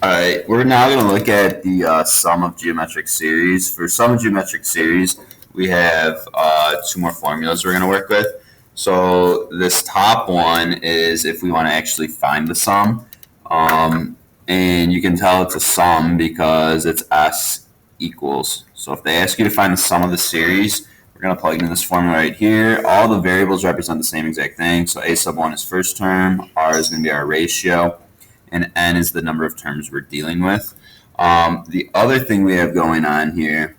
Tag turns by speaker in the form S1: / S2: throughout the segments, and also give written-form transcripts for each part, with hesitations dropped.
S1: All right, we're now going to look at the sum of geometric series. For sum of geometric series, we have two more formulas we're going to work with. So this top one is if we want to actually find the sum. And you can tell it's a sum because it's S equals. So if they ask you to find the sum of the series, we're going to plug in this formula right here. All the variables represent the same exact thing. So A sub 1 is first term, R is going to be our ratio, and n is the number of terms we're dealing with. The other thing we have going on here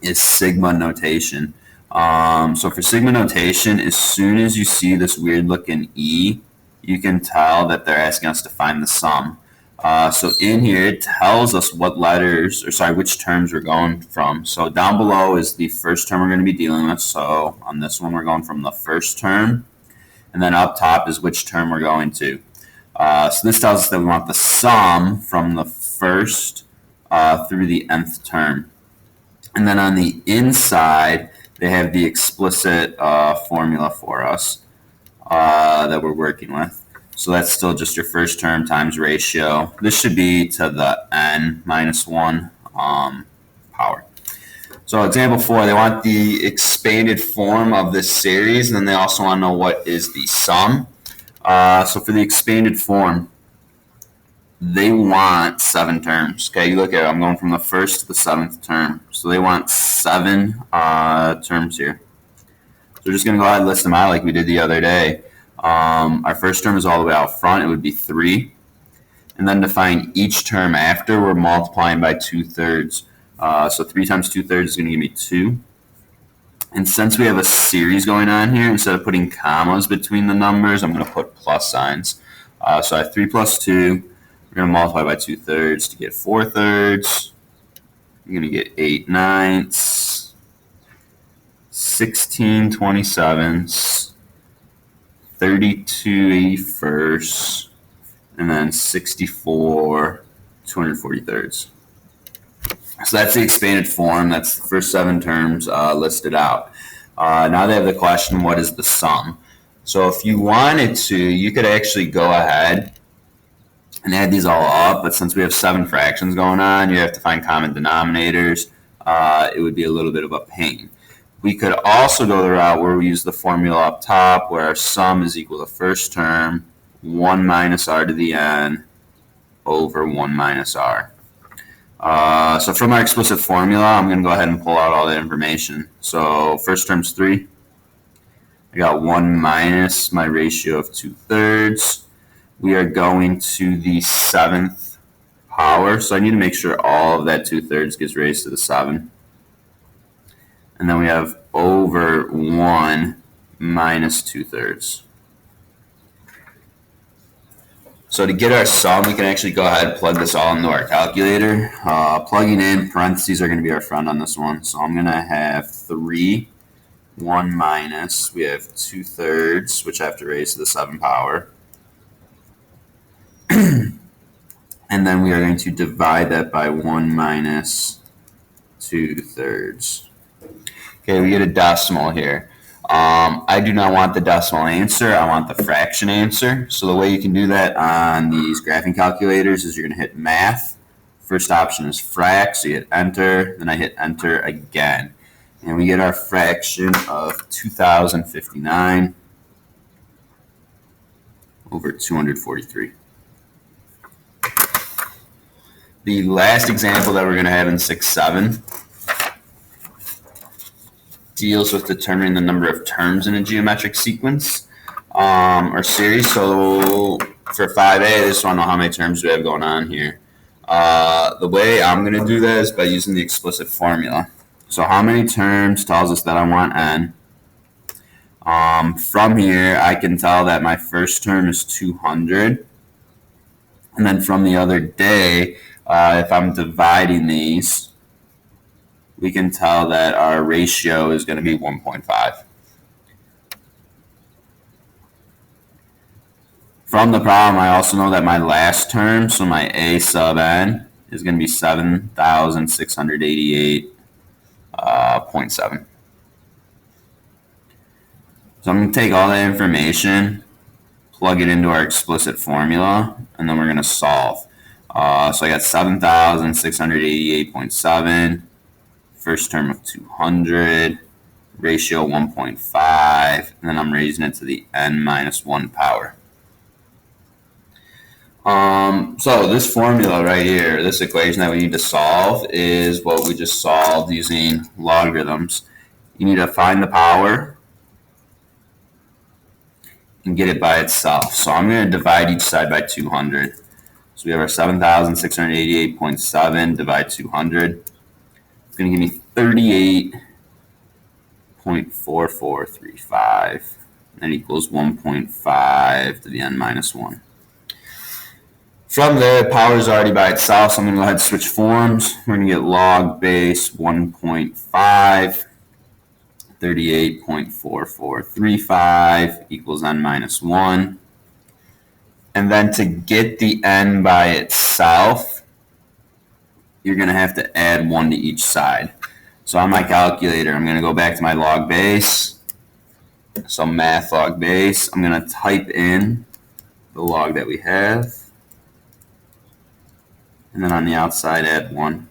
S1: is sigma notation. So for sigma notation, as soon as you see this weird looking E, you can tell that they're asking us to find the sum. So in here, it tells us what letters, or sorry, which terms we're going from. So down below is the first term we're going to be dealing with. So on this one, we're going from the first term. And then up top is which term we're going to. So this tells us that we want the sum from the first through the nth term. And then on the inside, they have the explicit formula for us that we're working with. So that's still just your first term times ratio. This should be to the n minus 1 power. So example 4, they want the expanded form of this series, and then they also want to know what is the sum. So for the expanded form, they want 7 terms. Okay, you look at it, I'm going from the first to the 7th term. So they want 7 terms here. So we're just going to go ahead and list them out like we did the other day. Our first term is all the way out front. It would be 3. And then to find each term after, we're multiplying by 2/3. So 3 times 2/3 is going to give me 2. And since we have a series going on here, instead of putting commas between the numbers, I'm going to put plus signs. So I have 3 plus 2. We're going to multiply by 2/3 to get 4/3. You're going to get 8/9, 16/27, 32/81, and then 64 243rds. So that's the expanded form. That's the first 7 terms listed out. Now they have the question, what is the sum? So if you wanted to, you could actually go ahead and add these all up, but since we have 7 fractions going on, you have to find common denominators. It would be a little bit of a pain. We could also go the route where we use the formula up top, where our sum is equal to first term, 1 minus r to the n, over 1 minus r. So from our explicit formula, I'm going to go ahead and pull out all that information. So first term's 3. I got 1 minus my ratio of 2/3. We are going to the 7th power. So I need to make sure all of that 2/3 gets raised to the 7. And then we have over 1 minus 2/3. So to get our sum, we can actually go ahead and plug this all into our calculator. Plugging in, parentheses are going to be our friend on this one. So I'm going to have 3, 1 minus, we have 2/3, which I have to raise to the 7 power. And then we are going to divide that by 1 minus 2/3. Okay, we get a decimal here. I do not want the decimal answer. I want the fraction answer. So the way you can do that on these graphing calculators is you're going to hit math. First option is frac, so you hit enter. Then I hit enter again. And we get our fraction of 2,059 over 243. The last example that we're going to have in 6-7 deals with determining the number of terms in a geometric sequence or series. So for 5a, I just want to know how many terms we have going on here. The way I'm going to do that is by using the explicit formula. So how many terms tells us that I want n. From here, I can tell that my first term is 200. And then from the other day, if I'm dividing these, we can tell that our ratio is going to be 1.5. From the problem, I also know that my last term, so my a sub n, is going to be 7,688.7. So I'm going to take all that information, plug it into our explicit formula, and then we're going to solve. So I got 7,688.7, first term of 200, ratio 1.5, and then I'm raising it to the n minus 1 power. So this formula right here, this equation that we need to solve is what we just solved using logarithms. You need to find the power and get it by itself. So I'm going to divide each side by 200. So we have our 7,688.7 divide 200. It's going to give me 38.4435. That equals 1.5 to the n minus 1. From there, power is already by itself, so I'm going to go ahead and switch forms. We're going to get log base 1.5. 38.4435 equals n minus 1. And then to get the n by itself, you're going to have to add 1 to each side. So on my calculator, I'm going to go back to my log base. So math log base, I'm going to type in the log that we have. And then on the outside, add 1.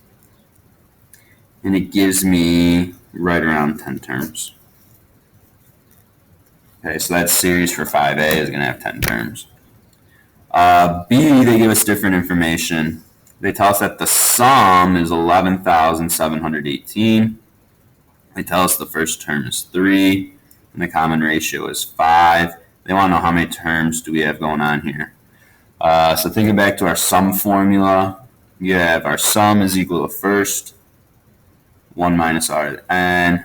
S1: And it gives me right around 10 terms. Okay, so that series for 5A is going to have 10 terms. B, they give us different information. They tell us that the sum is 11,718. They tell us the first term is 3, and the common ratio is 5. They want to know how many terms do we have going on here. So thinking back to our sum formula, you have our sum is equal to first 1 minus r to the n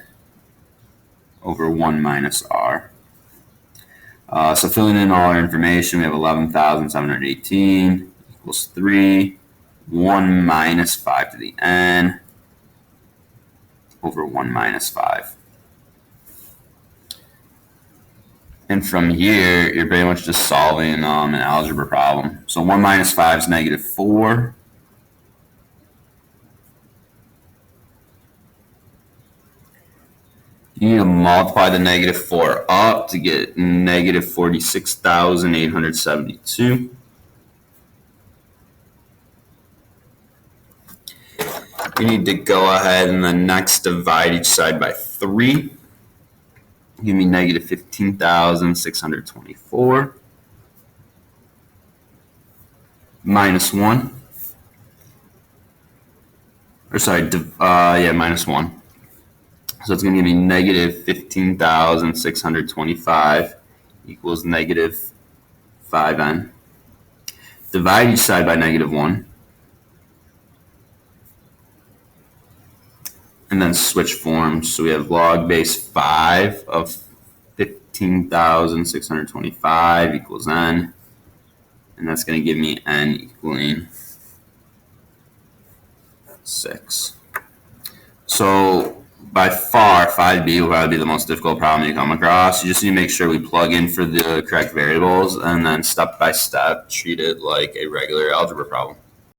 S1: over 1 minus r. So filling in all our information, we have 11,718 equals 3, 1 minus 5 to the n over 1 minus 5. And from here, you're pretty much just solving an algebra problem. So 1 minus 5 is negative 4. You need to multiply the negative 4 up to get negative 46,872. You need to go ahead and then next divide each side by 3. Give me negative 15,624 minus 1. Or sorry, minus 1. So it's going to give me negative 15,625 equals negative 5n. Divide each side by negative 1. And then switch forms. So we have log base 5 of 15,625 equals n. And that's going to give me n equaling 6. So by far, 5B will probably be the most difficult problem you come across. You just need to make sure we plug in for the correct variables and then step by step treat it like a regular algebra problem.